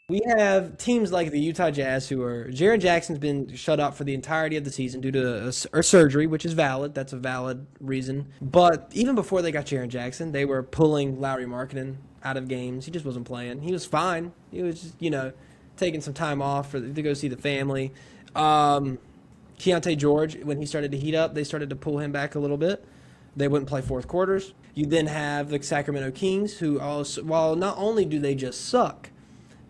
We have teams like the Utah Jazz who are Jaren Jackson's been shut up for the entirety of the season due to a surgery, which is valid. That's a valid reason. But even before they got Jaren Jackson, they were pulling Lauri Markkanen out of games. He just wasn't playing. He was fine. He was just, taking some time off to go see the family. Keontae George, when he started to heat up, they started to pull him back a little bit. They wouldn't play fourth quarters. You then have the Sacramento Kings, who also, while not only do they just suck,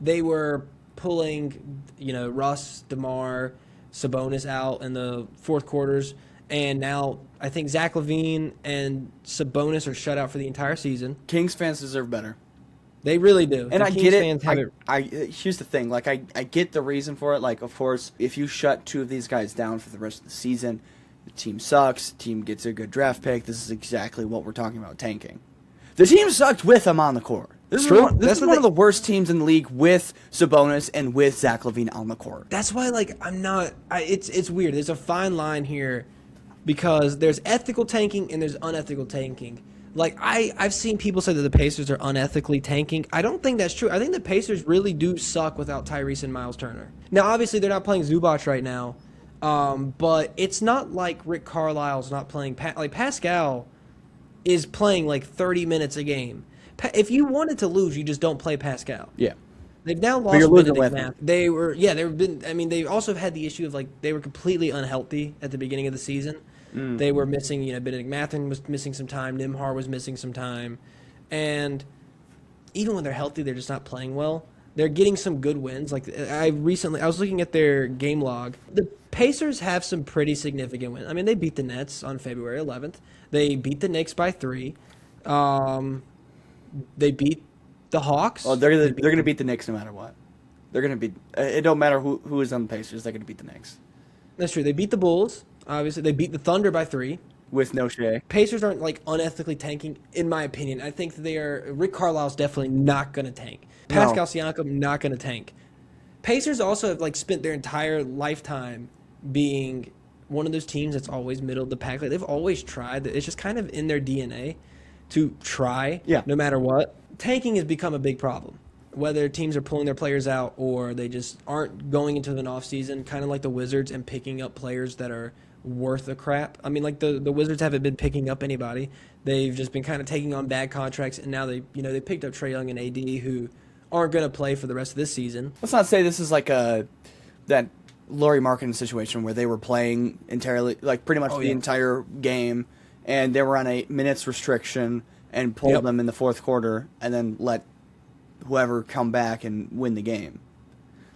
they were pulling, Russ, DeMar, Sabonis out in the fourth quarters, and now I think Zach LaVine and Sabonis are shut out for the entire season. Kings fans deserve better. They really do. And the I Kings get it. Fans have Here's the thing. I get the reason for it. Of course, if you shut two of these guys down for the rest of the season, the team sucks. The team gets a good draft pick. This is exactly what we're talking about, tanking. The team sucked with them on the court. This is one of the worst teams in the league with Sabonis and with Zach LaVine on the court. That's why, I'm not. It's weird. There's a fine line here because there's ethical tanking and there's unethical tanking. I've seen people say that the Pacers are unethically tanking. I don't think that's true. I think the Pacers really do suck without Tyrese and Miles Turner. Now, obviously, they're not playing Zubac right now, but it's not like Rick Carlisle's not playing. Pascal is playing 30 minutes a game. If you wanted to lose, you just don't play Pascal. Yeah. They've now lost Benedict Mathurin. They also had the issue of they were completely unhealthy at the beginning of the season. They were missing, Benedict Mathurin was missing some time, Nembhard was missing some time. And even when they're healthy, they're just not playing well. They're getting some good wins. I was looking at their game log. The Pacers have some pretty significant wins. I mean, they beat the Nets on February 11th. They beat the Knicks by 3. They beat the Hawks. Oh, they're gonna beat the Knicks no matter what. They're gonna beat. It don't matter who is on the Pacers. They're gonna beat the Knicks. That's true. They beat the Bulls. Obviously, they beat the Thunder by 3. With no Shea. Pacers aren't unethically tanking, in my opinion. I think they are. Rick Carlisle's definitely not gonna tank. Pascal Siakam not gonna tank. Pacers also have spent their entire lifetime being one of those teams that's always middle of the pack. They've always tried. It's just kind of in their DNA to try, no matter what. Tanking has become a big problem. Whether teams are pulling their players out or they just aren't going into an offseason, kind of like the Wizards, and picking up players that are worth a crap. I mean, the Wizards haven't been picking up anybody. They've just been kind of taking on bad contracts, and now they picked up Trae Young and AD, who aren't going to play for the rest of this season. Let's not say this is that Lauri Markkanen situation where they were playing entirely, pretty much the entire game, and they were on a minutes restriction and pulled them in the fourth quarter and then let whoever come back and win the game.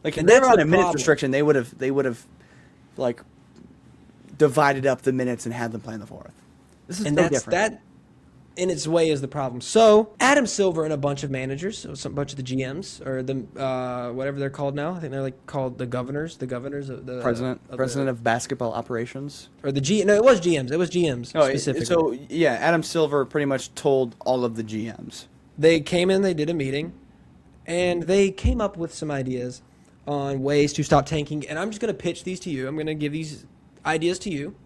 If they were on a minutes restriction, they would have divided up the minutes and had them play in the fourth. This is different. That in its way is the problem. So Adam Silver and a bunch of managers, so a bunch of the GMs or the whatever they're called now. I think they're called the governors of the president of basketball operations, or the G. No, it was GMs. It was GMs specifically. So Adam Silver pretty much told all of the GMs. They came in, they did a meeting, and they came up with some ideas on ways to stop tanking. And I'm just going to pitch these to you. I'm going to give these ideas to you.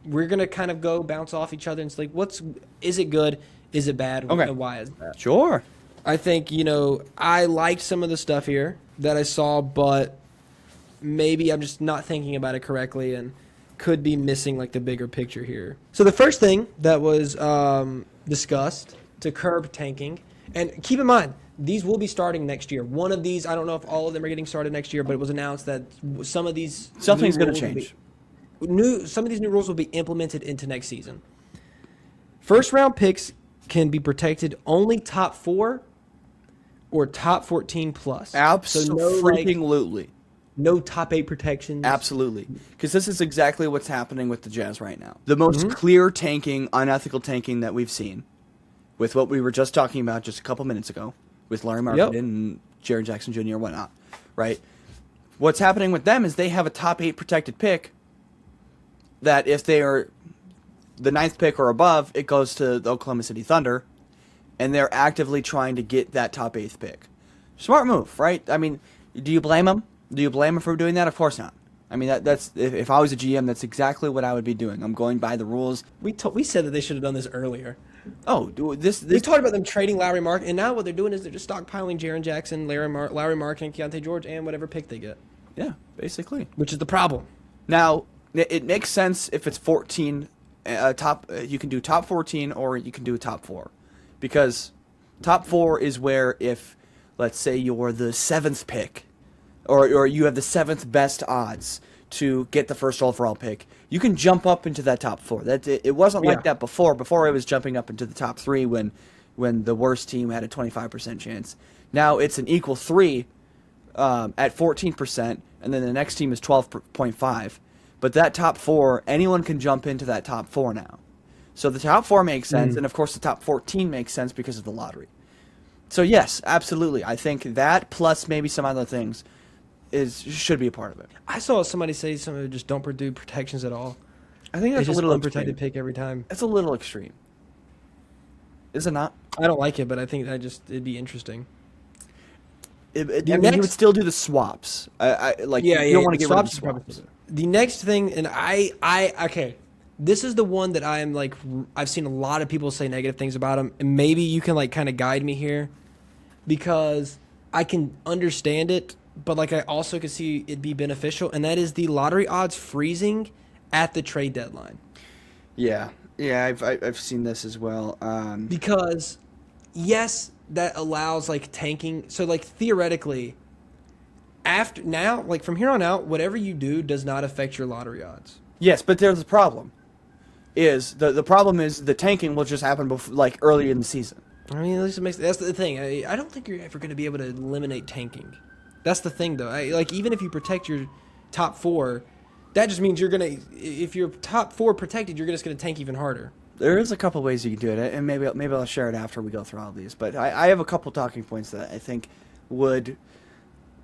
We're going to kind of go bounce off each other and say, is it good? Is it bad? Okay. And why is that? Sure. I think, I liked some of the stuff here that I saw, but maybe I'm just not thinking about it correctly and could be missing the bigger picture here. So the first thing that was discussed to curb tanking, and keep in mind, these will be starting next year. One of these, I don't know if all of them are getting started next year, but it was announced that some of these... Something's going to change. Some of these new rules will be implemented into next season. First round picks can be protected only top 4 or top 14 plus. Absolutely. No top 8 protections. Absolutely. Because this is exactly what's happening with the Jazz right now. The most clear tanking, unethical tanking that we've seen, with what we were just talking about just a couple minutes ago, with Lauri Markkanen and Jaren Jackson Jr. and whatnot, right? What's happening with them is they have a top 8 protected pick that if they are the 9th pick or above, it goes to the Oklahoma City Thunder. and they're actively trying to get that top 8th pick. Smart move, right? I mean, do you blame them? Do you blame them for doing that? Of course not. I mean, that's if I was a GM, that's exactly what I would be doing. I'm going by the rules. We said that they should have done this earlier. Oh, this we talked about them trading Lowry Mark, and now what they're doing is they're just stockpiling Jaren Jackson, Lowry Mark, and Keontae George, and whatever pick they get. Yeah, basically. Which is the problem. Now, it makes sense if it's 14 you can do top 14 or you can do a top 4, because top 4 is where if, let's say, you're the 7th pick, or you have the 7th best odds to get the first overall pick, you can jump up into that top 4. It wasn't like that before. Before, it was jumping up into the top 3 when the worst team had a 25% chance. Now it's an equal 3 at 14%, and then the next team is 12.5. But that top 4, anyone can jump into that top 4 now. So the top 4 makes sense, and of course the top 14 makes sense because of the lottery. So yes, absolutely. I think that plus maybe some other things should be a part of it. I saw somebody say something that just don't do protections at all. I think that's a little unprotected pick every time. That's a little extreme. Is it not? I don't like it, but I think it'd be interesting. I mean, you would still do the swaps. You don't want to get rid of the swaps. The next thing, and okay, this is the one that I am like, I've seen a lot of people say negative things about him, and maybe you can like kind of guide me here, because I can understand it, but like I also could see it be beneficial, and that is the lottery odds freezing at the trade deadline. Yeah, I've seen this as well. Because yes, that allows like tanking. So like theoretically, after now, like from here on out, whatever you do does not affect your lottery odds. Yes, but there's a problem. The problem is the tanking will just happen like early in the season. I mean, that's the thing. I don't think you're ever going to be able to eliminate tanking. That's the thing, though. Like even if you protect your top 4, that just means if your top 4 protected, you're just going to tank even harder. There is a couple ways you can do it, and maybe I'll share it after we go through all these. But I have a couple talking points that I think would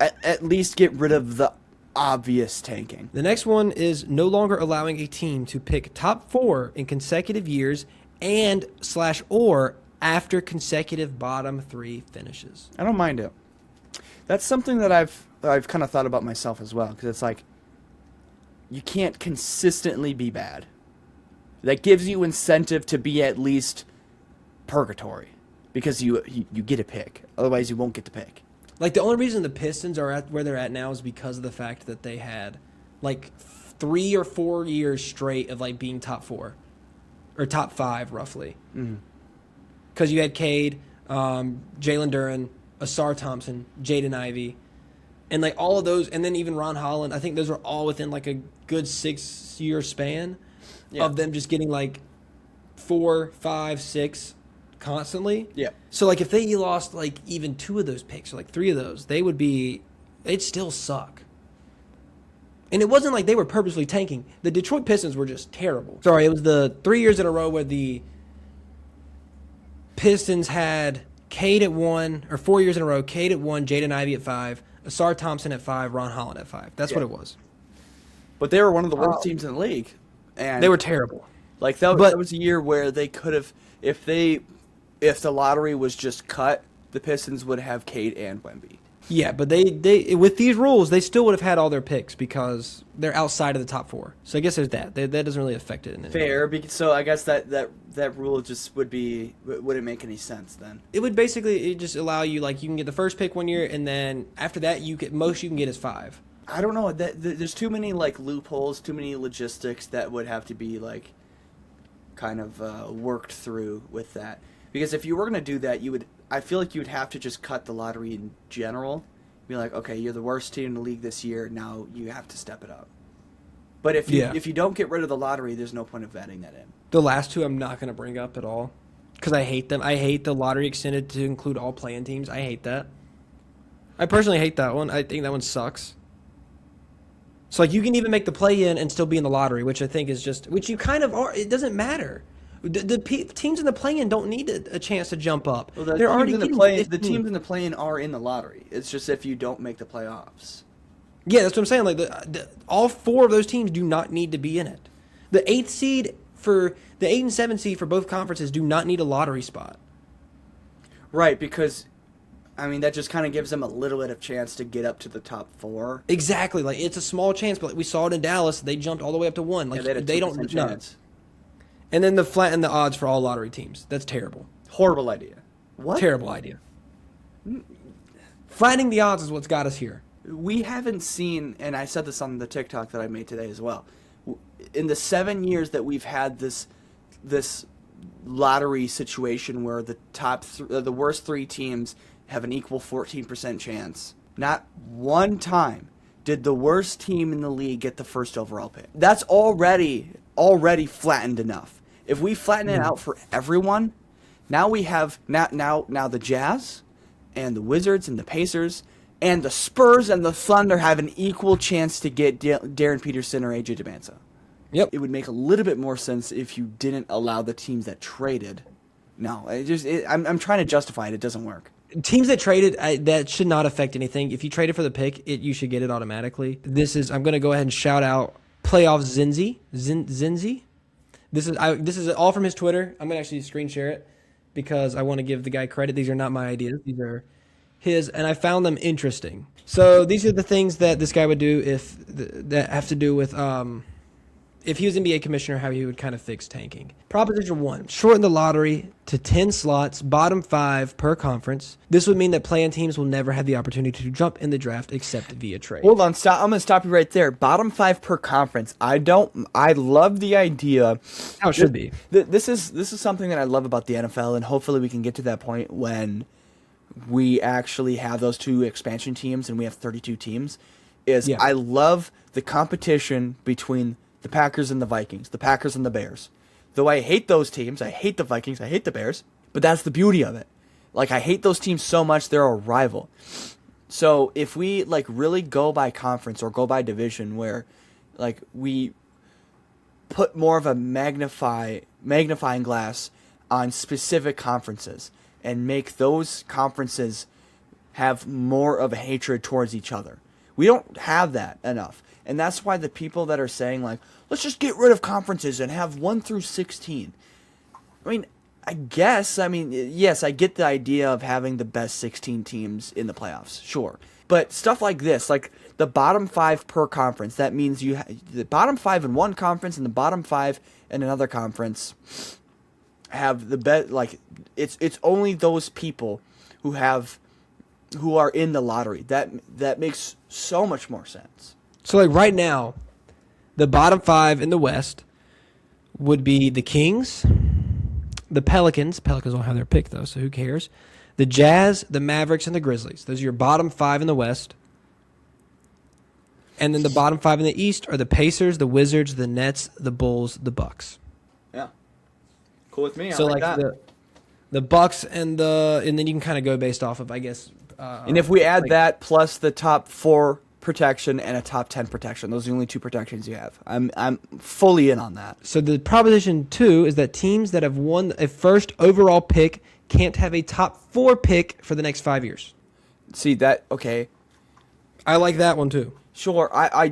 at least get rid of the obvious tanking. The next one is no longer allowing a team to pick top 4 in consecutive years or after consecutive bottom 3 finishes. I don't mind it. That's something that I've kind of thought about myself as well, because it's like you can't consistently be bad. That gives you incentive to be at least purgatory, because you get a pick. Otherwise, you won't get the pick. Like the only reason the Pistons are at where they're at now is because of the fact that they had like 3 or 4 years straight of like being top 4 or top 5 roughly. Because you had Cade, Jalen Duren, Asar Thompson, Jaden Ivey, and like all of those, and then even Ron Holland. I think those were all within like a good 6-year span of them just getting like 4, 5, 6 constantly. Yeah. So like if they lost like even 2 of those picks or like 3 of those, they'd still suck. And it wasn't like they were purposely tanking. The Detroit Pistons were just terrible. Sorry, it was the 3 years in a row where the Pistons had Cade at 1, or 4 years in a row, Cade at 1, Jaden Ivey at 5, Asar Thompson at 5, Ron Holland at 5. That's what it was. But they were one of the worst teams in the league. And they were terrible. Like that was a year where they could have, if the lottery was just cut, the Pistons would have Cade and Wemby. Yeah, but they with these rules, they still would have had all their picks because they're outside of the top 4. So I guess there's that. That doesn't really affect it in any Fair. So I guess that rule just wouldn't make any sense then. It would basically just allow you, like, you can get the first pick 1 year, and then after that, most you can get is 5. I don't know. There's too many like loopholes, too many logistics that would have to be like kind of worked through with that. Because if you were going to do that, I feel like you would have to just cut the lottery in general. Be like, okay, you're the worst team in the league this year. Now you have to step it up. But if you don't get rid of the lottery, there's no point of adding that in. The last 2 I'm not going to bring up at all because I hate them. I hate the lottery extended to include all play-in teams. I hate that. I personally hate that one. I think that one sucks. So like you can even make the play-in and still be in the lottery, which I think is which you kind of are. It doesn't matter. The teams in the play-in don't need a chance to jump up. Well, they're already in the play-in. The teams in the play-in are in the lottery. It's just if you don't make the playoffs. Yeah, that's what I'm saying. Like all 4 of those teams do not need to be in it. The 8th seed for the 8 and 7 seed for both conferences do not need a lottery spot. Right, because I mean that just kind of gives them a little bit of chance to get up to the top 4. Exactly. Like it's a small chance, but we saw it in Dallas. They jumped all the way up to 1. Like they don't chance. And then the flatten the odds for all lottery teams. That's terrible. Horrible idea. What? Terrible idea. Flattening the odds is what's got us here. We haven't seen, and I said this on the TikTok that I made today as well. In the 7 years that we've had this lottery situation where the the worst 3 teams have an equal 14% chance, not one time did the worst team in the league get the first overall pick. That's already flattened enough. If we flatten it out for everyone, now we have now the Jazz and the Wizards and the Pacers and the Spurs and the Thunder have an equal chance to get Darren Peterson or AJ Demancia. Yep. It would make a little bit more sense if you didn't allow the teams that traded. No, I'm trying to justify it. It doesn't work. Teams that traded, that should not affect anything. If you traded for the pick, you should get it automatically. I'm going to go ahead and shout out Playoff Zinzi. Zinzi. This is all from his Twitter. I'm going to actually screen share it because I want to give the guy credit. These are not my ideas. These are his, and I found them interesting. So these are the things that this guy would do that have to do with if he was NBA commissioner, how he would kind of fix tanking. Proposition 1, shorten the lottery to 10 slots, bottom 5 per conference. This would mean that play-in teams will never have the opportunity to jump in the draft except via trade. Hold on, stop. I'm going to stop you right there. Bottom 5 per conference. I love the idea. How it should be. This is something that I love about the NFL, and hopefully we can get to that point when we actually have those 2 expansion teams and we have 32 teams. I love the competition between the Packers and the Vikings, the Packers and the Bears. Though I hate those teams, I hate the Vikings, I hate the Bears, but that's the beauty of it. Like, I hate those teams so much, they're a rival. So if we, like, really go by conference or go by division where, like, we put more of a magnifying glass on specific conferences and make those conferences have more of a hatred towards each other. We don't have that enough. And that's why the people that are saying, like, let's just get rid of conferences and have 1 through 16. I mean, yes, I get the idea of having the best 16 teams in the playoffs, sure. But stuff like this, like the bottom 5 per conference, that means you the bottom 5 in one conference and the bottom 5 in another conference have the best. Like, it's only those people who are in the lottery. That makes so much more sense. So, like, right now, the bottom 5 in the West would be the Kings, the Pelicans. Pelicans don't have their pick, though, so who cares? The Jazz, the Mavericks, and the Grizzlies. Those are your bottom 5 in the West. And then the bottom 5 in the East are the Pacers, the Wizards, the Nets, the Bulls, the Bucks. Yeah. Cool with me. So, like that. The Bucks and then you can kind of go based off of, I guess. And if we add that plus the top 4 protection and a top 10 protection, those are the only 2 protections you have. I'm fully in on that. So the proposition 2 is that teams that have won a first overall pick can't have a top 4 pick for the next 5 years. See that? Okay. I like that one too. Sure, I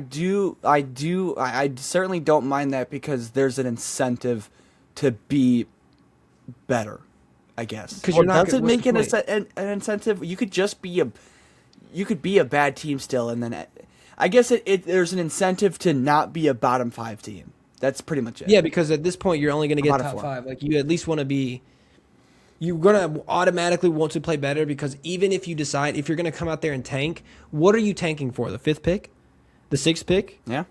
certainly don't mind that because there's an incentive to be better, I guess. Because you're not. Does it make an incentive? You could just be a bad team still, and then I guess there's an incentive to not be a bottom 5 team. That's pretty much it. Yeah, because at this point you're only going to get top 5. Like, you at least want to be. You're going to automatically want to play better because even if you decide if you're going to come out there and tank, what are you tanking for? The 5th pick? The 6th pick? Yeah.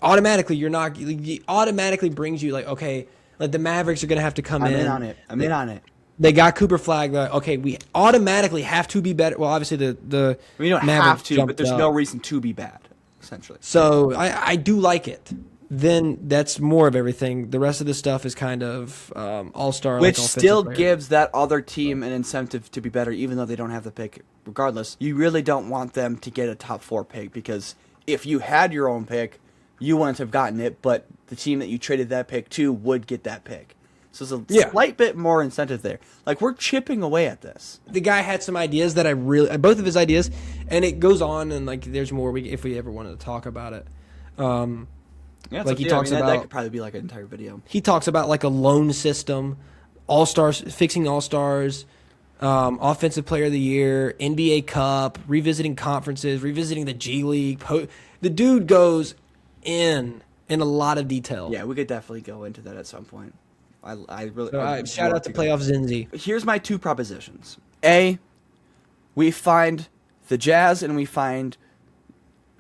Automatically, you're not. It automatically brings you like, okay, like the Mavericks are going to have to come in. I'm in on it. They got Cooper Flag. Okay, we automatically have to be better. Well, obviously we don't have to, but there's no reason to be bad, essentially. So I do like it. Then that's more of everything. The rest of the stuff is kind of all-star. Which still gives that other team an incentive to be better, even though they don't have the pick. Regardless, you really don't want them to get a top 4 pick because if you had your own pick, you wouldn't have gotten it, but the team that you traded that pick to would get that pick. So there's a slight bit more incentive there. Like, we're chipping away at this. The guy had some ideas that both of his ideas, and it goes on, and like there's more if we ever wanted to talk about it. Yeah, like he talks about that could probably be like an entire video. He talks about like a loan system, all-stars, fixing all-stars, Offensive Player of the Year, NBA Cup, revisiting conferences, revisiting the G League. The dude goes in a lot of detail. Yeah, we could definitely go into that at some point. I really shout out to Playoff Zinzi. Here's my two propositions. A, we find the Jazz and we find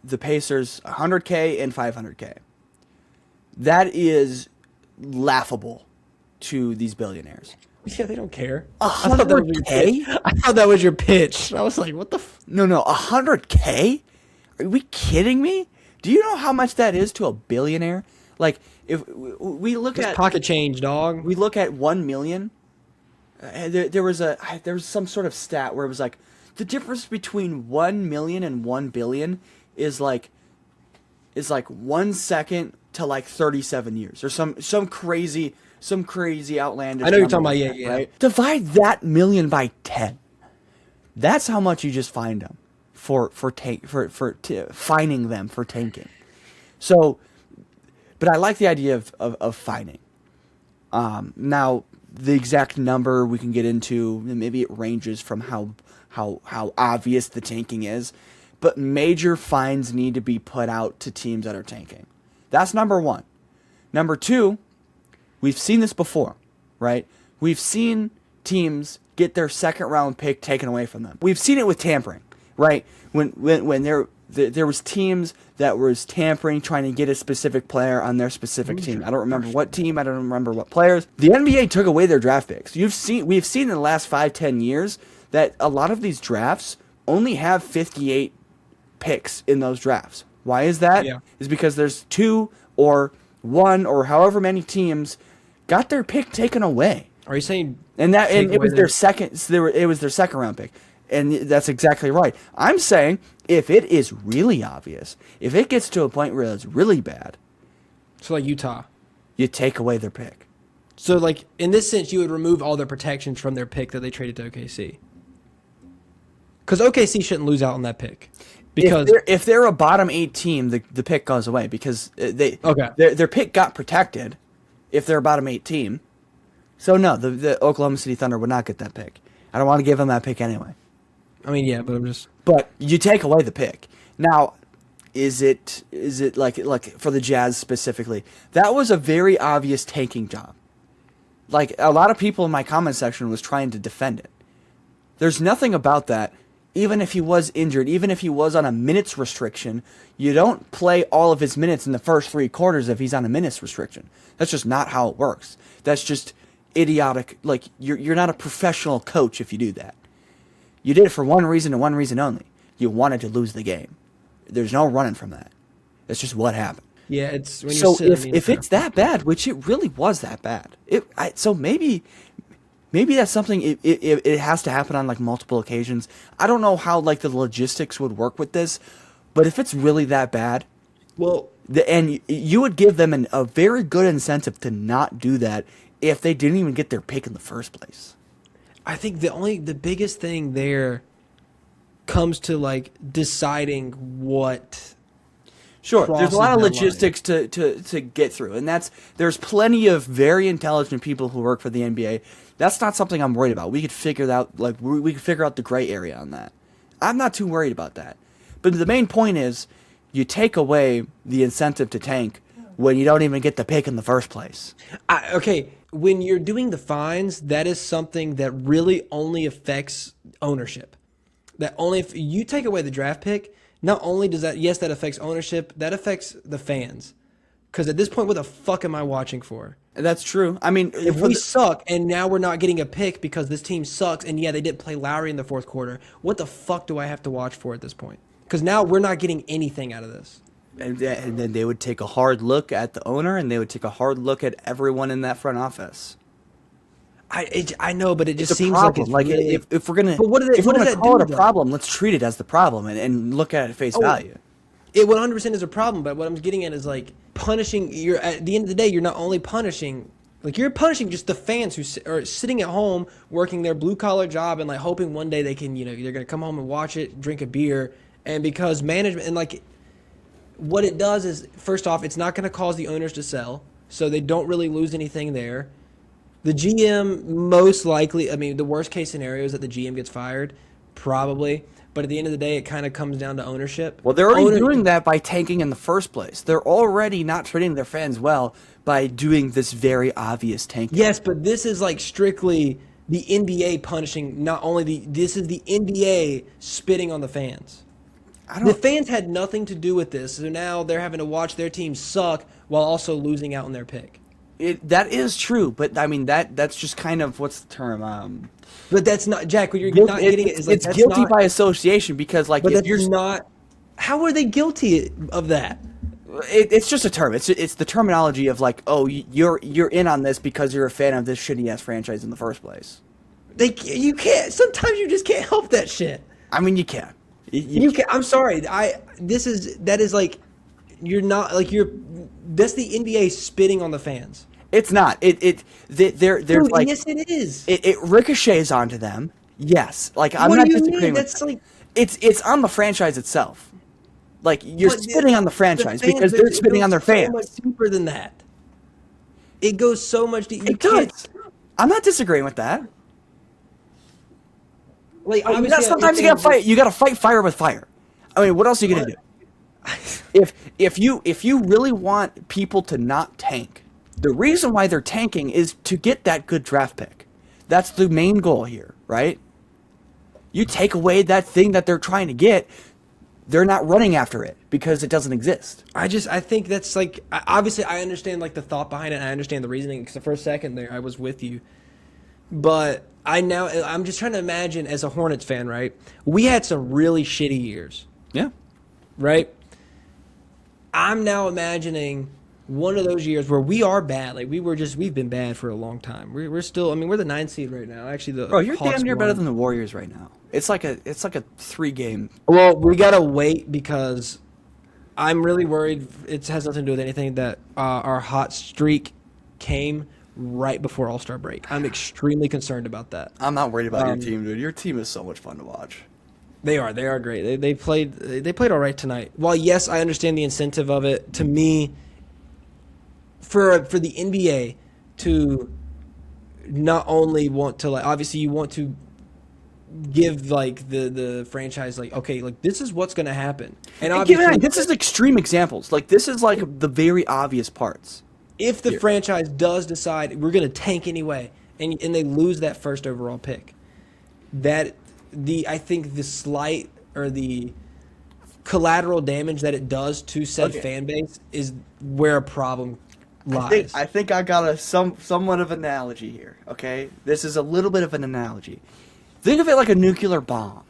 the Pacers 100K and 500K. That is laughable to these billionaires. Yeah, they don't care. 100K? I thought that was your pitch. I was like, what the No, 100K? Are we kidding me? Do you know how much that is to a billionaire? Like, if we look at pocket change, dog. We look at 1 million. There was some sort of stat where it was like the difference between 1 million and 1 billion is like 1 second to like 37 years or some crazy outlandish. I know you're talking about, yeah. Right? Divide that million by 10. That's how much you just fined them for fining them for tanking. So, but I like the idea of fining. Now, the exact number we can get into, maybe it ranges from how obvious the tanking is, but major fines need to be put out to teams that are tanking. That's number one. Number two, we've seen this before, right? We've seen teams get their second round pick taken away from them. We've seen it with tampering, right? When there was teams that was tampering, trying to get a specific player on their specific team. I don't remember what team. I don't remember what players. The NBA took away their draft picks. We've seen in the last 5-10 years that a lot of these drafts only have 58 picks in those drafts. Why is that? Yeah. Is because there's 2 or 1 or however many teams got their pick taken away. Are you saying? And it was their second. It was their second round pick. And that's exactly right. I'm saying if it is really obvious, if it gets to a point where it's really bad, So like Utah. you take away their pick. So like in this sense, you would remove all their protections from their pick that they traded to OKC. Because OKC shouldn't lose out on that pick. Because if they're a bottom 8 team, the pick goes away because their pick got protected. If they're a bottom 8 team, so no, the Oklahoma City Thunder would not get that pick. I don't want to give them that pick anyway. I mean, yeah, but I'm just. But you take away the pick. Now, is it like for the Jazz specifically? That was a very obvious tanking job. Like a lot of people in my comment section was trying to defend it. There's nothing about that. Even if he was injured, even if he was on a minutes restriction, you don't play all of his minutes in the first 3 quarters if he's on a minutes restriction. That's just not how it works. That's just idiotic. Like you're not a professional coach if you do that. You did it for one reason and one reason only. You wanted to lose the game. There's no running from that. That's just what happened. Yeah, it's when so if it's that bad, which it really was that bad. So maybe that's something. It has to happen on like multiple occasions. I don't know how like the logistics would work with this, but if it's really that bad, well, and you would give them a very good incentive to not do that if they didn't even get their pick in the first place. I think the biggest thing there comes to like deciding what. Sure, there's a lot of logistics to get through, and there's plenty of very intelligent people who work for the NBA. That's not something I'm worried about. We could figure out we could figure out the gray area on that. I'm not too worried about that. But the main point is, you take away the incentive to tank when you don't even get the pick in the first place. Okay, when you're doing the fines, that is something that really only affects ownership. That only if you take away the draft pick, not only does that, yes, that affects ownership, that affects the fans. Because at this point, what the fuck am I watching for? That's true. I mean, if we suck and now we're not getting a pick because this team sucks, and yeah, they didn't play Lowry in the fourth quarter, what the fuck do I have to watch for at this point? Because now we're not getting anything out of this. And then they would take a hard look at the owner, and they would take a hard look at everyone in that front office. I know, but it just seems problem. Like it's really, if we're gonna call it a problem, let's treat it as the problem and look at it at face value. It 100% is a problem, but what I'm getting at is like punishing. At the end of the day, you're not only punishing, like you're punishing just the fans who are sitting at home working their blue collar job and like hoping one day they can, they're gonna come home and watch it, drink a beer, and because management and like what it does is first off, it's not gonna cause the owners to sell, so they don't really lose anything there. The GM most likely. I mean, the worst case scenario is that the GM gets fired, probably. But at the end of the day, it kind of comes down to ownership. Well, they're already doing that by tanking in the first place. They're already not treating their fans well by doing this very obvious tanking. Yes, but this is like strictly the NBA punishing not only this is the NBA spitting on the fans. The fans had nothing to do with this, so now they're having to watch their team suck while also losing out on their pick. That is true, but I mean that's just kind of what's the term? But that's not Jack. What you're not getting is like it's guilty by association because like but that's not. How are they guilty of that? It's just a term. It's the terminology of like, oh, you're in on this because you're a fan of this shitty ass franchise in the first place. You can't. Sometimes you just can't help that shit. I mean, you can. You can. I'm sorry. That is like you're not like you're. That's the NBA spitting on the fans. It's not. There's like yes, it is. It ricochets onto them. Yes, like I'm not disagreeing. That's like it's on the franchise itself. Like you're spitting on the franchise because they're spitting on their fans. So much deeper than that. It goes so much deeper. It does. I'm not disagreeing with that. Like sometimes you gotta fight. You gotta fight fire with fire. I mean, what else are you gonna do? If you really want people to not tank, the reason why they're tanking is to get that good draft pick. That's the main goal here, right? You take away that thing that they're trying to get, they're not running after it because it doesn't exist. I think that's like obviously I understand like the thought behind it. And I understand the reasoning because for a second there I was with you, but I'm just trying to imagine as a Hornets fan, right? We had some really shitty years. Yeah. Right? I'm now imagining one of those years where we are bad. Like we've been bad for a long time. We're still. I mean, we're the 9th seed right now. Actually, you're damn near better than the Warriors right now. It's like a 3-game. Well, we gotta wait because I'm really worried. It has nothing to do with anything that our hot streak came right before All-Star break. I'm extremely concerned about that. I'm not worried about your team, dude. Your team is so much fun to watch. They are great. They played all right tonight. While yes, I understand the incentive of it. To me, for the NBA to not only want to like obviously you want to give like the franchise like okay like this is what's going to happen and obviously this is extreme examples like this is like the very obvious parts. If the franchise does decide we're going to tank anyway and they lose that first overall pick, I think the slight or the collateral damage that it does to said fan base is where a problem lies. I think I got somewhat of an analogy here. Okay, this is a little bit of an analogy. Think of it like a nuclear bomb.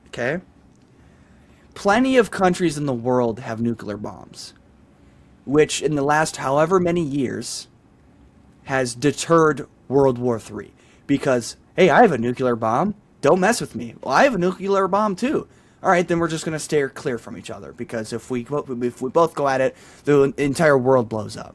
Okay, plenty of countries in the world have nuclear bombs, which in the last however many years has deterred World War III. Because hey, I have a nuclear bomb. Don't mess with me. Well, I have a nuclear bomb too. All right, then we're just going to stay clear from each other because if we both go at it, the entire world blows up.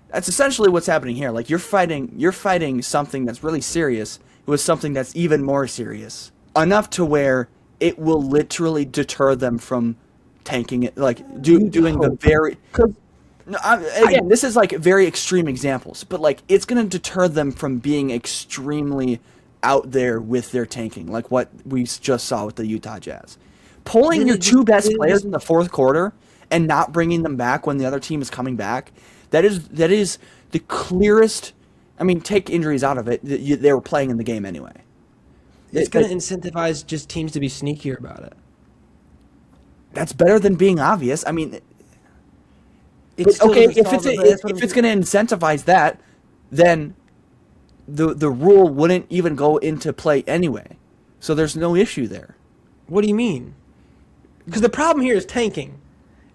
That's essentially what's happening here. Like you're fighting something that's really serious with something that's even more serious, enough to where it will literally deter them from tanking it, like doing the very. Again, this is like very extreme examples, but like it's going to deter them from being extremely out there with their tanking, like what we just saw with the Utah Jazz. Pulling your two best players in the fourth quarter and not bringing them back when the other team is coming back, that is the clearest. I mean, take injuries out of it. They were playing in the game anyway. It's going to incentivize just teams to be sneakier about it. That's better than being obvious. I mean, if it's going to incentivize that, then the rule wouldn't even go into play anyway. So there's no issue there. What do you mean? Because the problem here is tanking.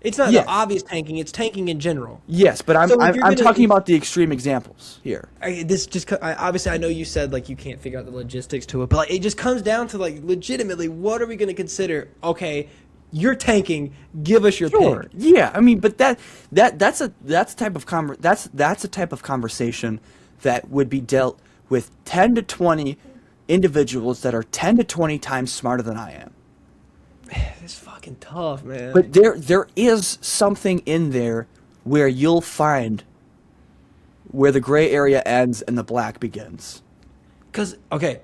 It's not the obvious tanking; it's tanking in general. Yes, but I'm talking about the extreme examples here. Obviously I know you said like you can't figure out the logistics to it, but like, it just comes down to like legitimately, what are we going to consider? Okay, you're tanking. Give us your pick. Yeah, I mean, but that's a type of conversation that would be dealt with 10 to 20 individuals that are 10 to 20 times smarter than I am. It's fucking tough, man. But there is something in there where you'll find where the gray area ends and the black begins. Because okay,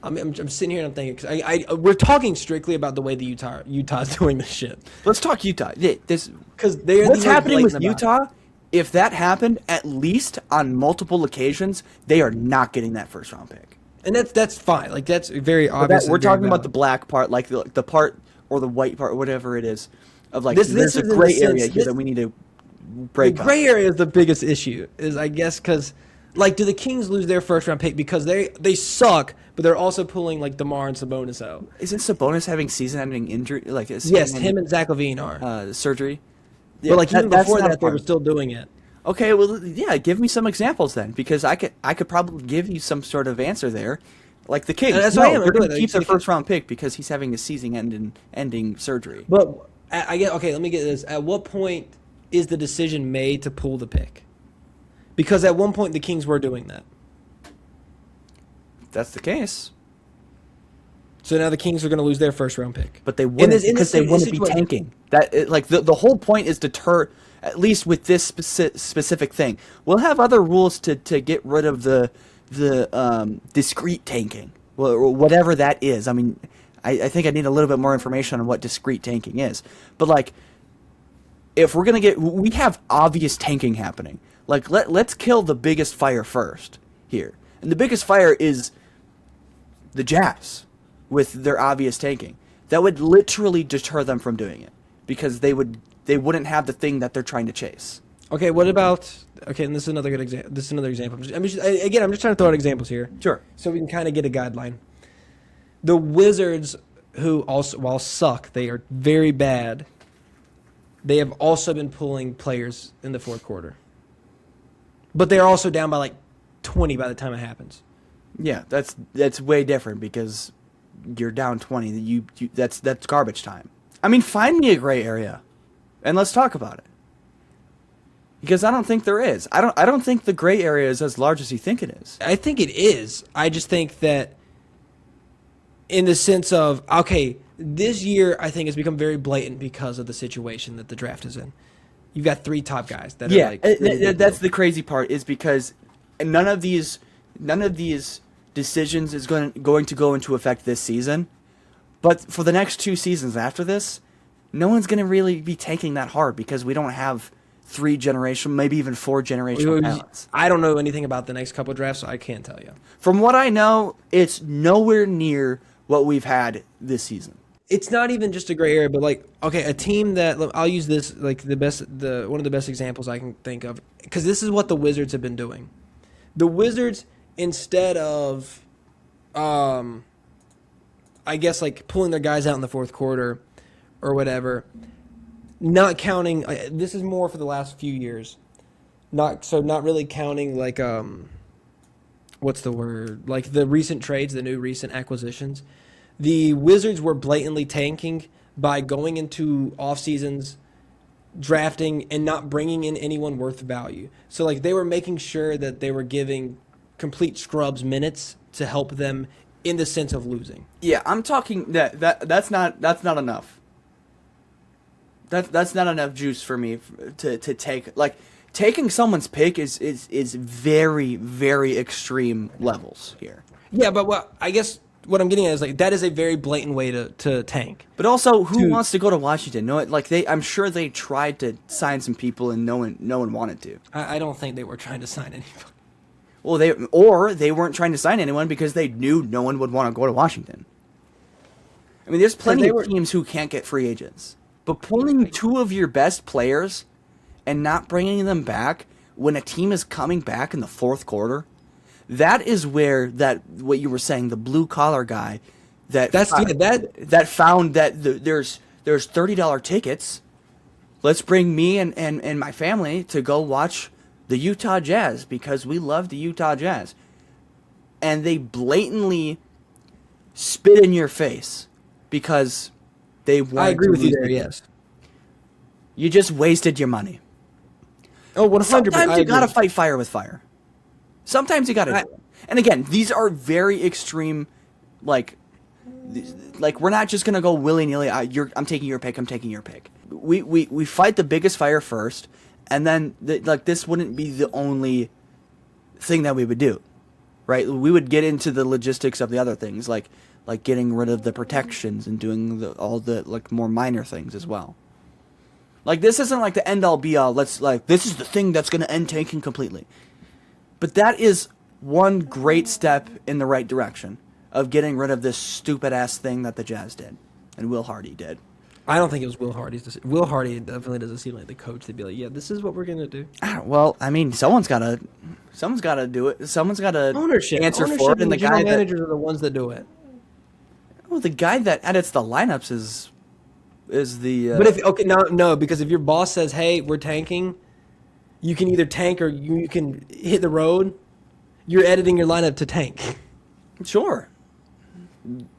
I'm sitting here and I'm thinking because we're talking strictly about the way the Utah's doing this shit. Let's talk Utah. Because what's happening with Utah? If that happened, at least on multiple occasions, they are not getting that first round pick. And that's fine. Like that's very obvious. We're talking about the black part, like the part or the white part, whatever it is, of like there's a gray area here that we need to break. The gray area is the biggest issue. Is I guess because like do the Kings lose their first round pick because they suck, but they're also pulling like DeMar and Sabonis out? Isn't Sabonis having season-ending injury? Like yes, him and Zach LaVine are surgery. Yeah, but like even before that, they were still doing it. Okay, well, yeah, give me some examples then, because I could probably give you some sort of answer there. Like the Kings, they're going to keep their first round pick because he's having a season-ending surgery. But I get okay. Let me get this. At what point is the decision made to pull the pick? Because at one point the Kings were doing that. If that's the case. So now the Kings are going to lose their first round pick, but they wouldn't because they wouldn't be tanking. Like the whole point is deter. At least with this specific thing, we'll have other rules to get rid of the discrete tanking, or whatever that is. I mean, I think I need a little bit more information on what discrete tanking is. But like, if we're gonna we have obvious tanking happening. Like let's kill the biggest fire first here, and the biggest fire is the Jazz with their obvious tanking. That would literally deter them from doing it because they wouldn't have the thing that they're trying to chase. Okay, what about and this is another good example. This is another example. I'm just trying to throw out examples here. Sure. So we can kind of get a guideline. The Wizards, who also while suck, they are very bad. They have also been pulling players in the fourth quarter. But they're also down by like 20 by the time it happens. Yeah, that's way different because you're down 20. That's garbage time. I mean, find me a gray area, and let's talk about it. Because I don't think there is. I don't think the gray area is as large as you think it is. I think it is. I just think that in the sense of, okay, this year I think has become very blatant because of the situation that the draft is in. You've got three top guys that are like... that's the crazy part is because none of these decisions is going to go into effect this season. But for the next 2 seasons after this, no one's going to really be tanking that hard because we don't have 3 generational, maybe even 4 generational talents. I don't know anything about the next couple of drafts, so I can't tell you. From what I know, it's nowhere near what we've had this season. It's not even just a gray area, but like, okay, a team that I'll use this like one of the best examples I can think of because this is what the Wizards have been doing. The Wizards, instead of, I guess like pulling their guys out in the fourth quarter or whatever, not counting. This is more for the last few years, not really counting like what's the word? Like the recent trades, the new recent acquisitions. The Wizards were blatantly tanking by going into off seasons, drafting, and not bringing in anyone worth value. So like they were making sure that they were giving complete scrubs minutes to help them in the sense of losing. Yeah, I'm talking that's not enough. That's not enough juice for me to take. Like taking someone's pick is very, very extreme levels here. Yeah, but I guess what I'm getting at is like that is a very blatant way to tank. But also, who wants to go to Washington? No, like I'm sure they tried to sign some people and no one wanted to. I don't think they were trying to sign anybody. Well, they weren't trying to sign anyone because they knew no one would want to go to Washington. I mean, there's plenty of teams who can't get free agents. But pulling 2 of your best players and not bringing them back when a team is coming back in the fourth quarter, that is where what you were saying, the blue collar guy that found that there's $30 tickets. Let's bring me and my family to go watch the Utah Jazz because we love the Utah Jazz. And they blatantly spit in your face because they wanted I agree with you there, game. Yes. You just wasted your money. Oh, 100%. Sometimes you gotta fight fire with fire. Sometimes you gotta do it. And again, these are very extreme, like we're not just gonna go willy-nilly, I'm taking your pick, I'm taking your pick. We fight the biggest fire first, and then this wouldn't be the only thing that we would do, right? We would get into the logistics of the other things, like getting rid of the protections and doing all the like more minor things as well. Like, this isn't like the end all be all. This is the thing that's going to end tanking completely. But that is one great step in the right direction of getting rid of this stupid ass thing that the Jazz did and Will Hardy did. I don't think it was Will Hardy's decision. Will Hardy definitely doesn't seem like the coach to be like, yeah, this is what we're gonna do. Well, I mean, someone's got to do it. Someone's got to answer for it, and the general managers are the ones that do it. Well, the guy that edits the lineups is the. But no, because if your boss says, "Hey, we're tanking," you can either tank or you can hit the road. You're editing your lineup to tank. Sure.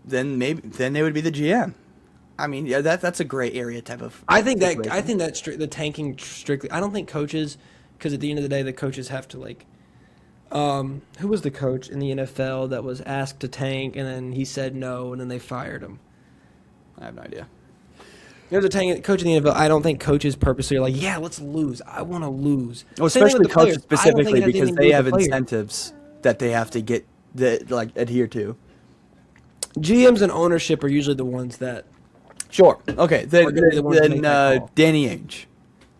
Then they would be the GM. I mean, yeah, that's a gray area type of. I think that the tanking strictly. I don't think coaches, because at the end of the day, the coaches have to like. Who was the coach in the NFL that was asked to tank and then he said no and then they fired him? I have no idea. There's a coach in the NFL. I don't think coaches purposely are like, yeah, let's lose. I want to lose. Well, especially coaches specifically because they have incentives that they have to get adhere to. GMs and ownership are usually the ones that. Sure. Okay. Then Danny Ainge.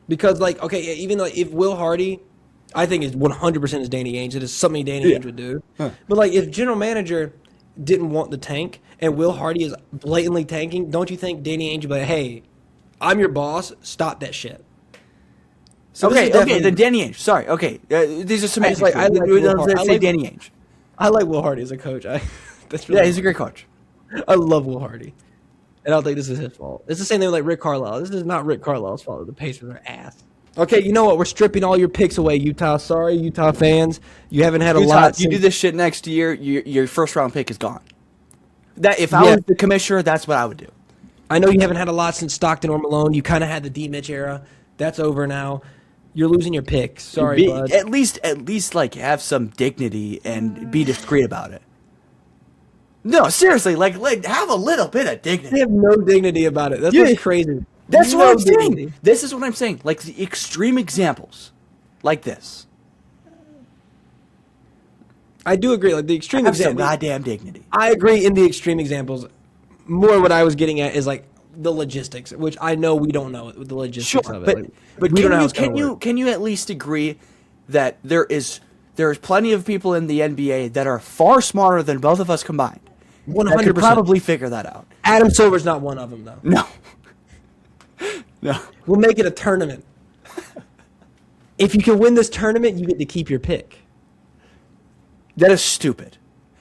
Because even like if Will Hardy, I think is 100% is Danny Ainge. It is something Danny Ainge would do. Huh. But like if general manager didn't want the tank and Will Hardy is blatantly tanking, don't you think Danny Ainge would be like, hey, I'm your boss, stop that shit? So okay, then Danny Ainge. Sorry, okay. These are some I like Danny Ainge. I like Will Hardy as a coach. He's a great coach. I love Will Hardy. And I don't think this is his fault. It's the same thing with like Rick Carlisle. This is not Rick Carlisle's fault. The Pacers are ass. Okay, you know what? We're stripping all your picks away, Utah. Sorry, Utah fans. You haven't had a lot. You do this shit next year, your first round pick is gone. That if I was the commissioner, that's what I would do. I know you haven't had a lot since Stockton or Malone. You kind of had the D Mitch era. That's over now. You're losing your picks. Sorry, bud. At least like have some dignity and be discreet about it. No, seriously, like have a little bit of dignity. They have no dignity about it. That's what's crazy. That's what I'm saying. This is what I'm saying. Like the extreme examples, like this. I do agree. Like the extreme examples, some goddamn dignity. I agree in the extreme examples. More what I was getting at is like the logistics, which I know we don't know the logistics of it. But can you at least agree that there is plenty of people in the NBA that are far smarter than both of us combined? 100%. Could probably figure that out. Adam Silver's not one of them, though. No. We'll make it a tournament. If you can win this tournament, you get to keep your pick. That is stupid.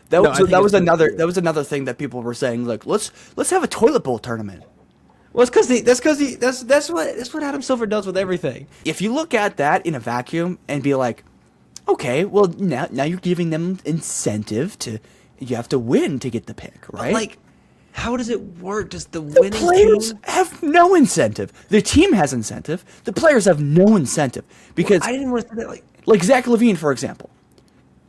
That was another thing that people were saying. Like, let's have a toilet bowl tournament. Well, it's that's what Adam Silver does with everything. If you look at that in a vacuum and be like, okay, well now you're giving them incentive to. You have to win to get the pick, right? But like, how does it work? Does the winning players have no incentive? The team has incentive. The players have no incentive because I didn't want to say that like Zach LaVine, for example.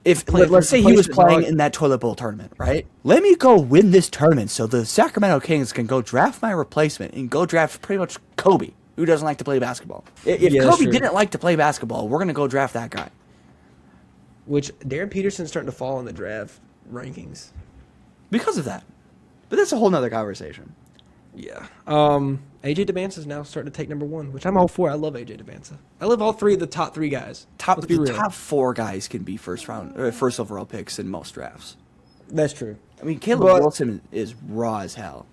If let's say he was playing in that toilet bowl tournament, right? Let me go win this tournament so the Sacramento Kings can go draft my replacement and go draft pretty much Kobe, who doesn't like to play basketball. If Kobe didn't like to play basketball, we're gonna go draft that guy. Which Darren Peterson's starting to fall in the draft rankings because of that, but that's a whole nother conversation. Yeah. AJ Debance is now starting to take number one, which I'm all for. I love AJ Debance. I love all three of the top three guys. The top four guys can be first overall picks in most drafts. That's true. I mean, Caleb Wilson is raw as hell.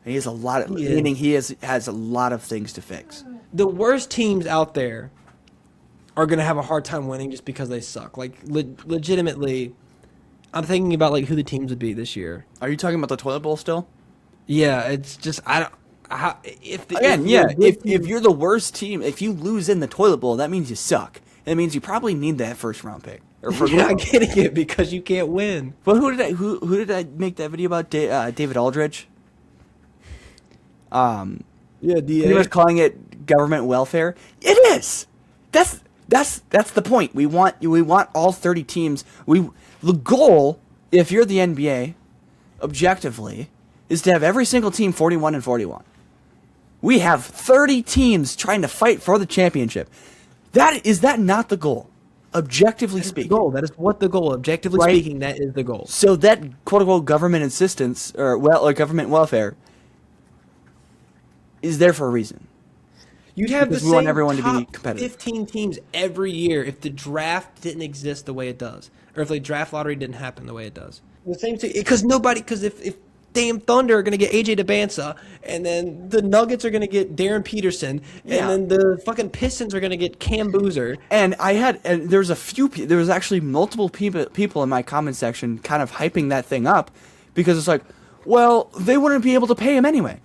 He has a lot of meaning. He has a lot of things to fix. The worst teams out there are going to have a hard time winning just because they suck. Like legitimately. I'm thinking about like who the teams would be this year. Are you talking about the toilet bowl still? Yeah, it's just if you're the worst team, if you lose in the toilet bowl, that means you suck. That means you probably need that first round pick. You're not getting it because you can't win. But who did I make that video about? David Aldridge. Yeah, DA. He was calling it government welfare. It is. That's the point. We want all 30 teams. The goal, if you're the NBA, objectively, is to have every single team 41-41. We have 30 teams trying to fight for the championship. Is that not the goal? Objectively speaking. Goal. That is what the goal. Objectively Right? speaking, that is the goal. So that quote unquote government assistance or government welfare is there for a reason. You'd have Because the we same want everyone to be top competitive. 15 teams every year if the draft didn't exist the way it does, or if the draft lottery didn't happen the way it does. The same thing, because if damn Thunder are going to get AJ DeBanza, and then the Nuggets are going to get Darren Peterson, and then the fucking Pistons are going to get Cam Boozer. And there was actually multiple people in my comment section kind of hyping that thing up because it's like, well, they wouldn't be able to pay him anyway.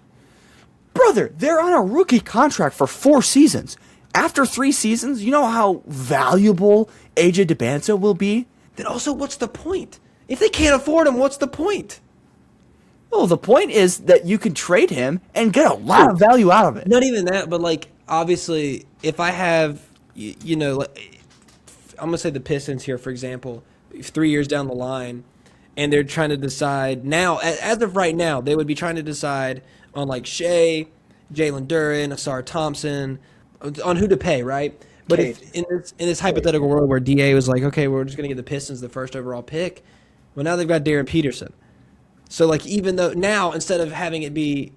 Brother, they're on a rookie contract for 4 seasons. After 3 seasons, you know how valuable AJ DeBanza will be? Then also, what's the point? If they can't afford him, what's the point? Well, the point is that you can trade him and get a lot of value out of it. Not even that, but like obviously, if I have, I'm gonna say the Pistons here, for example, 3 years down the line, and they're trying to decide now, as of right now, they would be trying to decide on like Shea, Jalen Duren, Asar Thompson, on who to pay, right? But if in this hypothetical world where DA was like, okay, we're just gonna give the Pistons the first overall pick, well now they've got Darren Peterson. So, like, even though now, instead of having it be...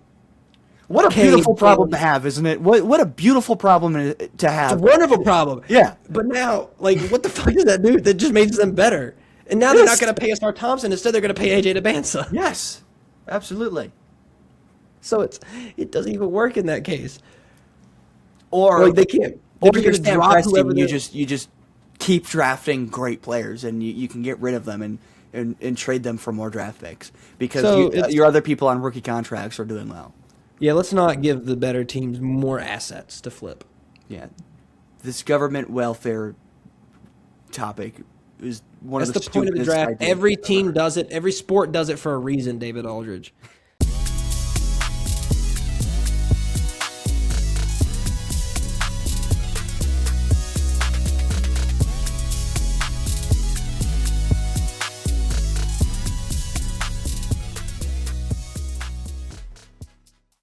What a beautiful problem to have, isn't it? What a beautiful problem to have. It's a wonderful problem. Yeah. But now, like, what the fuck does that do? That just makes them better. And now they're not going to pay Asar Thompson. Instead, they're going to pay AJ DeBanza. Yes. Absolutely. So it doesn't even work in that case. Or like, they can't. Or you're Stan Preston, you just keep drafting great players, and you can get rid of them and trade them for more draft picks because your other people on rookie contracts are doing well. Yeah, let's not give the better teams more assets to flip. Yeah, this government welfare topic is one of the point of the draft. Every team does it. Every sport does it for a reason, David Aldridge.